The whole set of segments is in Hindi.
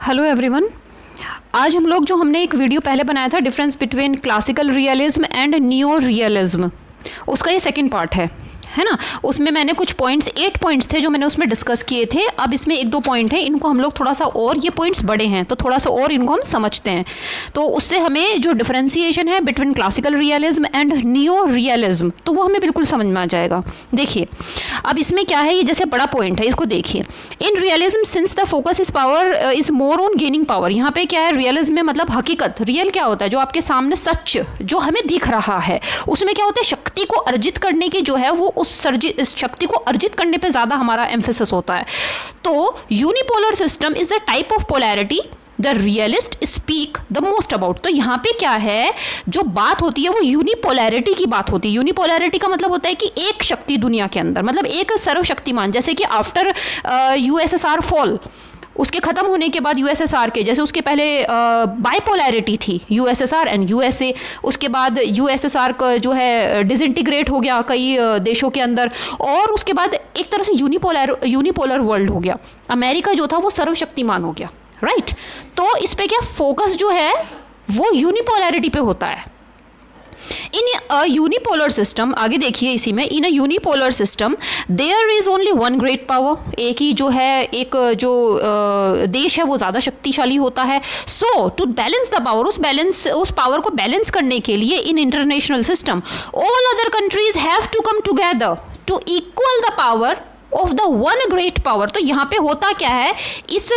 Hello everyone. आज हम लोग हमने एक वीडियो पहले बनाया था difference between classical realism and neo realism, उसका ये सेकंड पार्ट है ना। उसमें मैंने कुछ पॉइंट्स 8 पॉइंट्स थे जो मैंने उसमें डिस्कस किए थे। अब इसमें 1-2 पॉइंट हैं, इनको हम लोग थोड़ा सा और, ये पॉइंट्स बड़े हैं तो थोड़ा सा और इनको हम समझते हैं, तो उससे हमें जो डिफरेंशिएशन है between classical realism and neo realism, तो वो हमें बिल्कुल समझ में आ जाएगा। देखिए अब इसमें क्या है, ये जैसे बड़ा पॉइंट है, इसको देखिए। In realism since the focus is power is more on gaining power. यहाँ पे क्या है, रियलिज्म में मतलब हकीकत, रियल क्या होता है, जो आपके सामने सच जो हमें दिख रहा है, उसमें क्या होता है, शक्ति को अर्जित करने की जो है वो उस शक्ति को अर्जित करने पे ज़्यादा हमारा एम्फेसिस होता है। तो unipolar system is the type of polarity the realist speak the most about. तो यहाँ पे क्या है, जो बात होती है वो यूनिपोलैरिटी की बात होती है। यूनिपोलैरिटी का मतलब होता है कि एक शक्ति दुनिया के अंदर, मतलब एक सर्वशक्तिमान, जैसे कि आफ्टर यूएसएसआर फॉल, उसके ख़त्म होने के बाद यूएसएसआर के, जैसे उसके पहले बाइपोलैरिटी थी यूएसएसआर एंड यूएसए, उसके बाद यूएसएसआर का जो है डिसइंटीग्रेट हो गया कई देशों के अंदर, और उसके बाद एक तरह से यूनिपोलर वर्ल्ड हो गया। अमेरिका जो था वो सर्वशक्तिमान हो गया, राइट। तो इस पे क्या फोकस जो है वो यूनिपोलैरिटी पे होता है। इन अ यूनिपोलर सिस्टम, आगे देखिए इसी में, in a unipolar system there is only one great power. एक ही जो है, एक जो देश है वो ज़्यादा शक्तिशाली होता है। So to balance the power, उस पावर को बैलेंस करने के लिए in international system all other countries have to come together to equal the power of the one great power. तो यहाँ पे होता क्या है, इस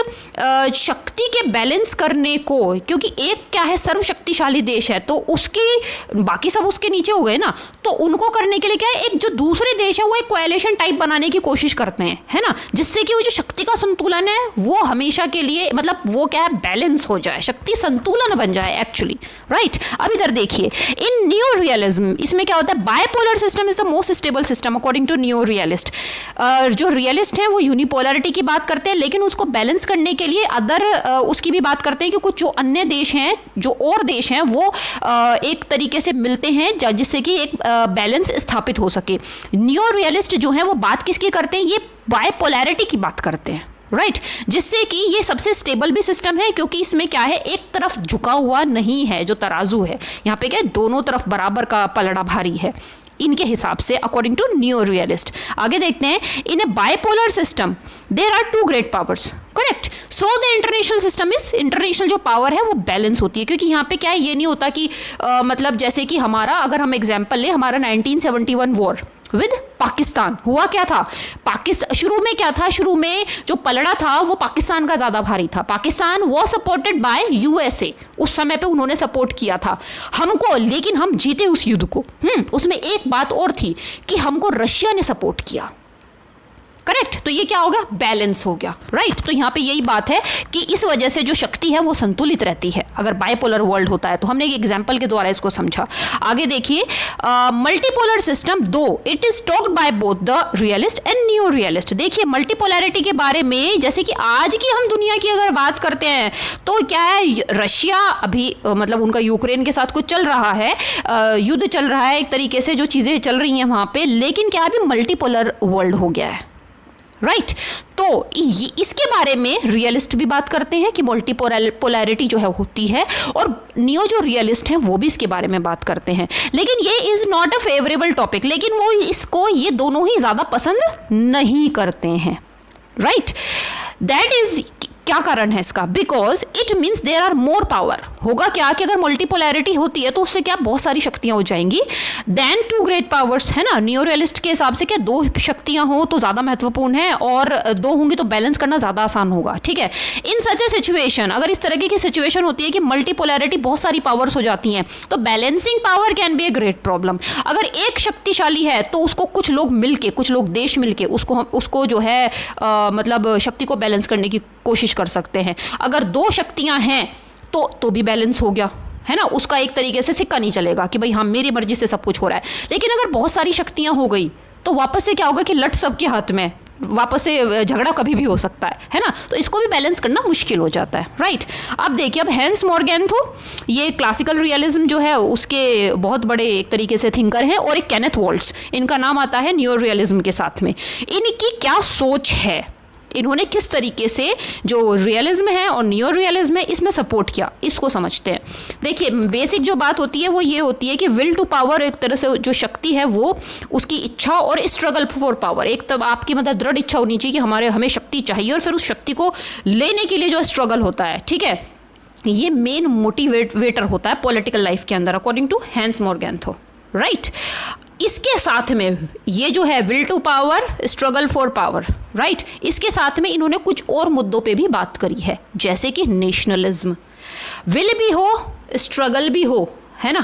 शक्ति के बैलेंस करने को, क्योंकि एक क्या है सर्वशक्तिशाली देश है तो उसकी बाकी सब उसके नीचे हो गए ना, तो उनको करने के लिए क्या है, एक जो दूसरे देश है वो एक कोएलिशन टाइप बनाने की कोशिश करते हैं, है ना, जिससे कि वो जो शक्ति का संतुलन है वो हमेशा के लिए, मतलब वो क्या है, बैलेंस हो जाए, शक्ति संतुलन बन जाए एक्चुअली, राइट। अब इधर देखिए, इन नियो रियलिज्म, इसमें क्या होता है, bipolar system is the most stable system according to neo realist. जो रियलिस्ट हैं वो यूनिपोलैरिटी की बात करते हैं, लेकिन उसको बैलेंस करने के लिए अदर उसकी भी बात करते हैं कि कुछ जो अन्य देश हैं, जो और देश हैं, वो एक तरीके से मिलते हैं जिससे कि एक बैलेंस स्थापित हो सके। नियो रियलिस्ट जो हैं वो बात किसकी करते हैं, ये बायपोलैरिटी की बात करते हैं, राइट, जिससे कि ये सबसे स्टेबल भी सिस्टम है, क्योंकि इसमें क्या है, एक तरफ झुका हुआ नहीं है, जो तराजू है यहाँ पे क्या है, दोनों तरफ बराबर का पलड़ा भारी है इनके हिसाब से, अकॉर्डिंग टू नियो रियलिस्ट। आगे देखते हैं, in a bipolar system there are 2 great powers, correct. So the international system is, international जो पावर है वो बैलेंस होती है, क्योंकि यहाँ पे क्या है, ये नहीं होता कि मतलब जैसे कि हमारा, अगर हम एग्जाम्पल ले, हमारा 1971 वॉर विद पाकिस्तान हुआ, क्या था, शुरू में क्या था, शुरू में जो पलड़ा था वो पाकिस्तान का ज़्यादा भारी था। Pakistan was supported by USA, उस समय पे उन्होंने सपोर्ट किया था हमको, लेकिन हम जीते उस युद्ध को। उसमें एक बात और थी कि हमको रशिया ने सपोर्ट किया, करेक्ट। तो ये क्या हो गया, बैलेंस हो गया, राइट। तो यहाँ पे यही बात है कि इस वजह से जो शक्ति है वो संतुलित रहती है अगर बाइपोलर वर्ल्ड होता है। तो हमने एक एग्जांपल के द्वारा इसको समझा। आगे देखिए, मल्टीपोलर सिस्टम, दो it is talked by both the realist and neo realist. देखिए मल्टीपोलैरिटी के बारे में, जैसे कि आज की हम दुनिया की अगर बात करते हैं तो क्या है, रशिया अभी मतलब उनका यूक्रेन के साथ कुछ चल रहा है, युद्ध चल रहा है, एक तरीके से जो चीज़ें चल रही हैं वहाँ पे, लेकिन क्या अभी मल्टीपोलर वर्ल्ड हो गया है, राइट। तो इसके बारे में रियलिस्ट भी बात करते हैं कि मल्टीपोलैरिटी जो है होती है, और नियो जो रियलिस्ट हैं वो भी इसके बारे में बात करते हैं। लेकिन ये is not a favourable topic, लेकिन वो इसको, ये दोनों ही ज़्यादा पसंद नहीं करते हैं, राइट। दैट इज, क्या कारण है इसका, because it means there are more power. होगा क्या कि अगर मल्टीपोलैरिटी होती है तो उससे क्या बहुत सारी शक्तियां हो जाएंगी, देन 2 ग्रेट पावर्स, है ना। नियो रियलिस्ट के हिसाब से क्या 2 शक्तियां हो तो ज़्यादा महत्वपूर्ण है, और 2 होंगी तो बैलेंस करना ज़्यादा आसान होगा, ठीक है। इन सच ए सिचुएशन, अगर इस तरह की सिचुएशन होती है कि मल्टीपोलैरिटी बहुत सारी पावर्स हो जाती हैं, तो balancing power can be a great problem. अगर एक शक्तिशाली है तो उसको कुछ लोग मिलके, कुछ लोग देश मिलके उसको जो है मतलब शक्ति को बैलेंस करने की कोशिश कर सकते हैं। अगर 2 शक्तियां हैं तो भी बैलेंस हो गया, है ना, उसका एक तरीके से सिक्का नहीं चलेगा कि भाई हाँ मेरी मर्जी से सब कुछ हो रहा है। लेकिन अगर बहुत सारी शक्तियां हो गई तो वापस से क्या होगा कि लट सबके हाथ में, वापस से झगड़ा कभी भी हो सकता है ना। तो इसको भी बैलेंस करना मुश्किल हो जाता है, राइट। अब देखिए, अब हैंस मॉर्गेन्थो, ये क्लासिकल रियलिज्म जो है उसके बहुत बड़े एक तरीके से थिंकर हैं, और एक केनेथ वॉल्ट्ज, इनका नाम आता है नियो रियलिज्म के साथ में। इनकी क्या सोच है, इन्होंने किस तरीके से जो रियलिज्म है और नियो रियलिज्म है इसमें सपोर्ट किया, इसको समझते हैं। देखिए बेसिक जो बात होती है वो ये होती है कि विल टू पावर, एक तरह से जो शक्ति है वो उसकी इच्छा, और स्ट्रगल फॉर पावर, एक तब आपकी मतलब दृढ़ इच्छा होनी चाहिए कि हमें शक्ति चाहिए, और फिर उस शक्ति को लेने के लिए जो स्ट्रगल होता है, ठीक है, ये मेन मोटिवेटर होता है पॉलिटिकल लाइफ के अंदर, according to Hans Morgenthau, right. इसके साथ में ये जो है will to power, struggle for power, right, इसके साथ में इन्होंने कुछ और मुद्दों पे भी बात करी है, जैसे कि नेशनलिज्म। विल भी हो, स्ट्रगल भी हो, है ना,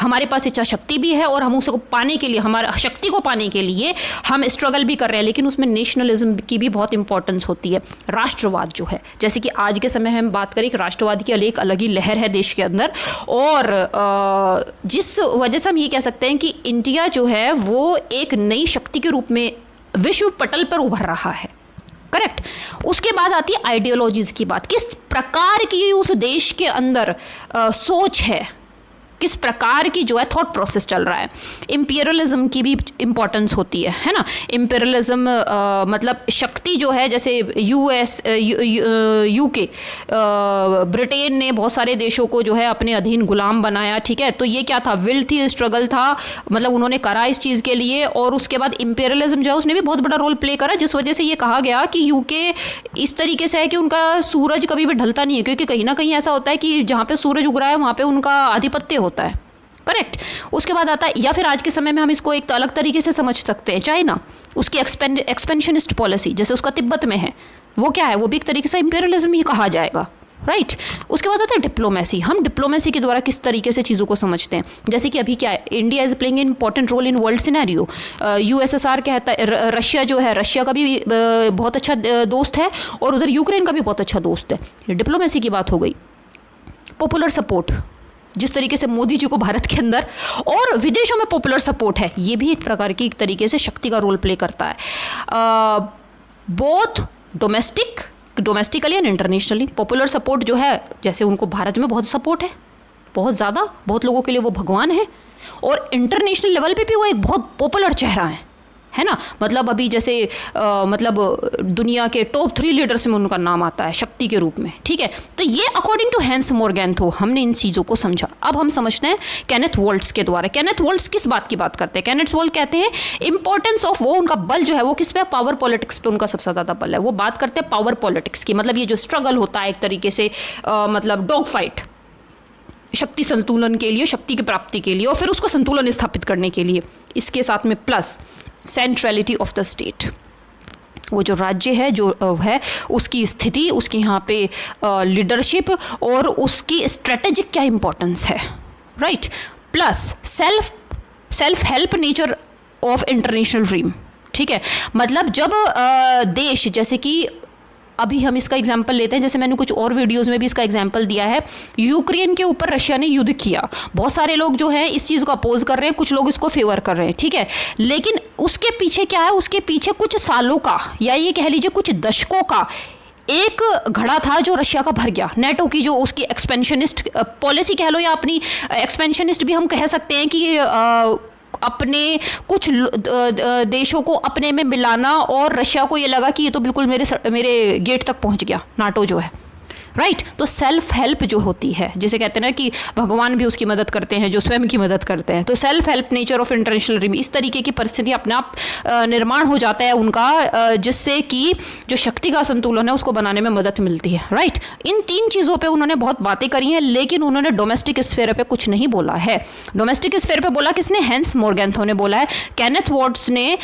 हमारे पास इच्छा शक्ति भी है और हम उसको पाने के लिए, हमारा शक्ति को पाने के लिए हम स्ट्रगल भी कर रहे हैं, लेकिन उसमें नेशनलिज्म की भी बहुत इंपॉर्टेंस होती है। राष्ट्रवाद जो है, जैसे कि आज के समय हम बात करें कि राष्ट्रवाद की एक अलग ही लहर है देश के अंदर, और जिस वजह से हम ये कह सकते हैं कि इंडिया जो है वो एक नई शक्ति के रूप में विश्व पटल पर उभर रहा है, करेक्ट। उसके बाद आती है आइडियोलॉजीज़ की बात, किस प्रकार की उस देश के अंदर सोच है, किस प्रकार की जो है थॉट प्रोसेस चल रहा है। इंपीरियलिज्म की भी इंपॉर्टेंस होती है ना। इंपीरियलिज्म मतलब शक्ति जो है, जैसे यूके, ब्रिटेन ने बहुत सारे देशों को जो है अपने अधीन गुलाम बनाया, ठीक है, तो ये क्या था, विल थी, स्ट्रगल था, मतलब उन्होंने करा इस चीज़ के लिए। और उसके बाद इंपीरियलिज्म जो है उसने भी बहुत बड़ा रोल प्ले करा, जिस वजह से ये कहा गया कि यूके इस तरीके से है कि उनका सूरज कभी भी ढलता नहीं है, क्योंकि कहीं ना कहीं ऐसा होता है कि जहाँ पे सूरज उग रहा है वहाँ पे उनका आधिपत्य होता है, करेक्ट। उसके बाद आता है, या फिर आज के समय में हम इसको एक अलग तरीके से समझ सकते हैं, चाइना, उसकी एक्सपेंशनिस्ट पॉलिसी, जैसे उसका तिब्बत में है, वो क्या है, वो भी एक तरीके से इंपीरियलिज्म ही कहा जाएगा, राइट। उसके बाद आता है डिप्लोमेसी। हम डिप्लोमेसी के द्वारा किस तरीके से चीज़ों को समझते हैं, जैसे कि अभी क्या है, India is playing an important role in world scenario. USSR कहता है, रशिया जो है, रशिया का भी बहुत अच्छा दोस्त है, और उधर यूक्रेन का भी बहुत अच्छा दोस्त है। डिप्लोमेसी की बात हो गई। पॉपुलर सपोर्ट, जिस तरीके से मोदी जी को भारत के अंदर और विदेशों में पॉपुलर सपोर्ट है, ये भी एक प्रकार की एक तरीके से शक्ति का रोल प्ले करता है। Both domestically and internationally. Popular support जो है, जैसे उनको भारत में बहुत सपोर्ट है, बहुत ज़्यादा, बहुत लोगों के लिए वो भगवान है, और इंटरनेशनल लेवल पे भी वो एक बहुत पॉपुलर चेहरा है ना। मतलब अभी जैसे मतलब दुनिया के टॉप 3 लीडर्स में उनका नाम आता है शक्ति के रूप में, ठीक है। तो ये अकॉर्डिंग टू हैंस मोरगैंथो हमने इन चीज़ों को समझा। अब हम समझते हैं केनेथ वोल्ट्स के द्वारा। केनेथ वोल्ट्स किस बात की बात करते हैं? केनेथ वोल्ट कहते हैं इंपॉर्टेंस ऑफ, वो उनका बल जो है वो किस पे, पावर पॉलिटिक्स पे उनका सबसे ज़्यादा बल है। वो बात करते हैं पावर पॉलिटिक्स की, मतलब ये जो स्ट्रगल होता है एक तरीके से मतलब डॉग फाइट, शक्ति संतुलन के लिए, शक्ति की प्राप्ति के लिए, और फिर उसको संतुलन स्थापित करने के लिए। इसके साथ में plus centrality of the state, वो जो राज्य है जो है उसकी स्थिति, उसकी यहाँ पे लीडरशिप और उसकी स्ट्रेटेजिक क्या इंपॉर्टेंस है, right. Plus self help nature of international dream, ठीक है। मतलब जब देश, जैसे कि अभी हम इसका एग्जाम्पल लेते हैं, जैसे मैंने कुछ और वीडियोस में भी इसका एग्जाम्पल दिया है, यूक्रेन के ऊपर रशिया ने युद्ध किया। बहुत सारे लोग जो हैं इस चीज़ को अपोज कर रहे हैं, कुछ लोग इसको फेवर कर रहे हैं, ठीक है। लेकिन उसके पीछे क्या है, उसके पीछे कुछ सालों का, या ये कह लीजिए कुछ दशकों का एक घड़ा था जो रशिया का भर गया। नेटो की जो उसकी एक्सपेंशनिस्ट पॉलिसी कह लो, या अपनी एक्सपेंशनिस्ट भी हम कह सकते हैं कि अपने कुछ देशों को अपने में मिलाना, और रशिया को ये लगा कि ये तो बिल्कुल मेरे गेट तक पहुंच गया नाटो जो है, राइट। तो सेल्फ हेल्प जो होती है, जिसे कहते हैं ना कि भगवान भी उसकी मदद करते हैं जो स्वयं की मदद करते हैं, तो self help nature of international dream, इस तरीके की परिस्थिति अपने आप निर्माण हो जाता है उनका, जिससे कि जो शक्ति का संतुलन है उसको बनाने में मदद मिलती है, राइट। इन 3 चीज़ों पे उन्होंने बहुत बातें करी हैं, लेकिन उन्होंने डोमेस्टिक स्फेयर पे कुछ नहीं बोला है। डोमेस्टिक स्फेयर पे बोला किसने? हैंस मोरगैंथो ने बोला है। केनेथ वोल्ट्स ने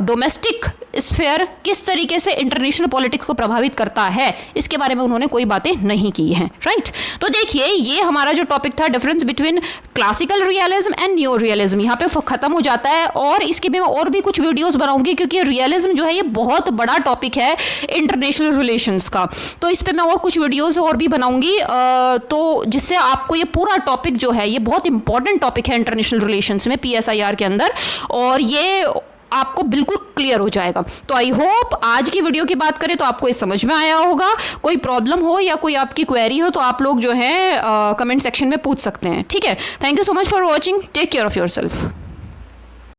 डोमेस्टिक स्फेयर किस तरीके से इंटरनेशनल पॉलिटिक्स को प्रभावित करता है, इसके बारे में उन्होंने कोई बातें नहीं की हैं, राइट। तो देखिए ये हमारा जो टॉपिक था, difference between classical realism and new realism, यहाँ पे खत्म हो जाता है। और इसके में मैं और भी कुछ वीडियोस बनाऊंगी, क्योंकि रियलिज्म जो है ये बहुत बड़ा टॉपिक है इंटरनेशनल रिलेशंस का, तो इस पे मैं और कुछ वीडियोस और भी बनाऊंगी, तो जिससे आपको ये पूरा टॉपिक जो है ये बहुत इंपॉर्टेंट टॉपिक है इंटरनेशनल रिलेशंस में PSIR के अंदर, और ये आपको बिल्कुल क्लियर हो जाएगा। तो आई होप आज की वीडियो की बात करें तो आपको ये समझ में आया होगा। कोई प्रॉब्लम हो या कोई आपकी क्वेरी हो तो आप लोग जो है कमेंट सेक्शन में पूछ सकते हैं, ठीक है। Thank you so much for watching, take care of yourself.